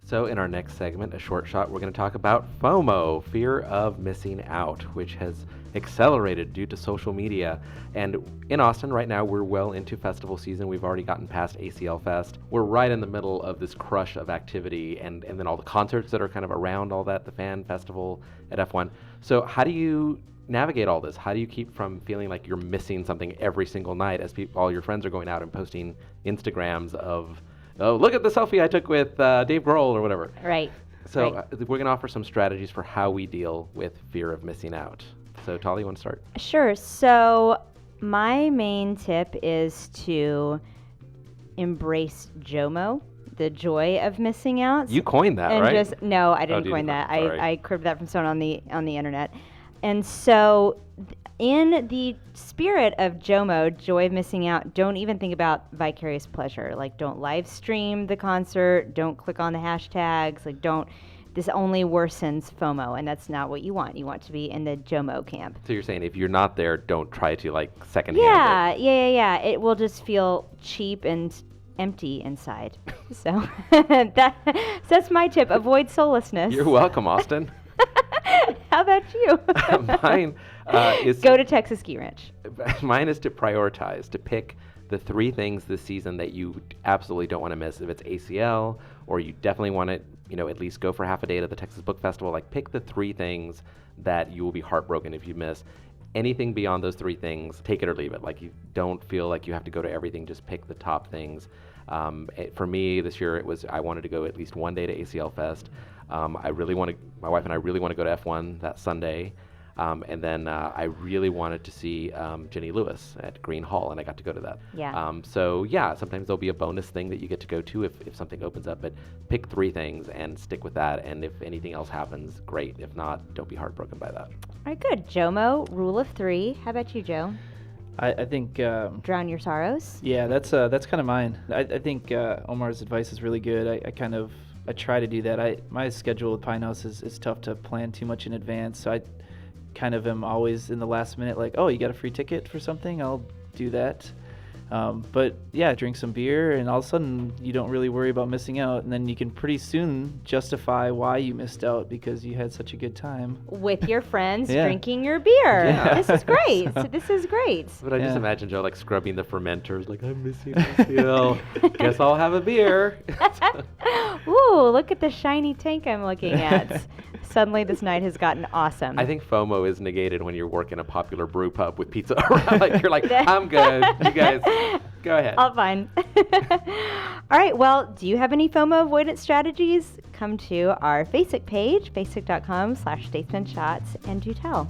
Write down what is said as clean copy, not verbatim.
So in our next segment, a short shot, we're going to talk about FOMO, fear of missing out, which has accelerated due to social media. And in Austin right now, we're well into festival season. We've already gotten past ACL Fest. We're right in the middle of this crush of activity and then all the concerts that are kind of around all that, the fan festival at F1. So how do you navigate all this? How do you keep from feeling like you're missing something every single night as all your friends are going out and posting Instagrams of, oh, look at the selfie I took with Dave Grohl or whatever. Right. So we're going to offer some strategies for how we deal with fear of missing out. So Tolly, you want to start? Sure. So my main tip is to embrace JOMO, the joy of missing out. You coined that, and right? No, I didn't coin that. Sorry. I cribbed that from someone on the internet. And so in the spirit of JOMO, joy of missing out, don't even think about vicarious pleasure. Like, don't live stream the concert, don't click on the hashtags, like this only worsens FOMO, and that's not what you want. You want to be in the JOMO camp. So you're saying if you're not there, don't try to like secondhand it. Yeah. It will just feel cheap and empty inside. So that's my tip. Avoid soullessness. You're welcome, Austin. How about you? Mine is go to Texas Ski Ranch. Mine is to prioritize, to pick the 3 things this season that you absolutely don't want to miss. If it's ACL or you definitely want to, at least go for half a day to the Texas Book Festival, like pick the 3 things that you will be heartbroken if you miss. Anything beyond those 3 things, take it or leave it. Like, you don't feel like you have to go to everything, just pick the top things. For me this year, I wanted to go at least one day to ACL Fest. My wife and I really want to go to F1 that Sunday. And then I really wanted to see Jenny Lewis at Green Hall, and I got to go to that. Yeah. Sometimes there'll be a bonus thing that you get to go to if something opens up, but pick 3 things and stick with that. And if anything else happens, great. If not, don't be heartbroken by that. All right, good. JOMO, rule of 3. How about you, Joe? I think... drown your sorrows? Yeah, that's kind of mine. I think Omar's advice is really good. I try to do that. My schedule with Pinthouse is tough to plan too much in advance, so I kind of am always in the last minute, like, oh, you got a free ticket for something? I'll do that. But yeah, drink some beer, and all of a sudden you don't really worry about missing out, and then you can pretty soon justify why you missed out because you had such a good time with your friends. Drinking your beer. Yeah. This is great. This is great. But I just imagine Joe like scrubbing the fermenters, like, I'm missing ACL. Guess I'll have a beer. Ooh, look at the shiny tank I'm looking at. Suddenly this night has gotten awesome. I think FOMO is negated when you're working a popular brew pub with pizza around. Like, you're like, I'm good. You guys, go ahead. All fine. All right. Well, do you have any FOMO avoidance strategies? Come to our Facebook page, facebook.com/Statesman Shots, and do tell.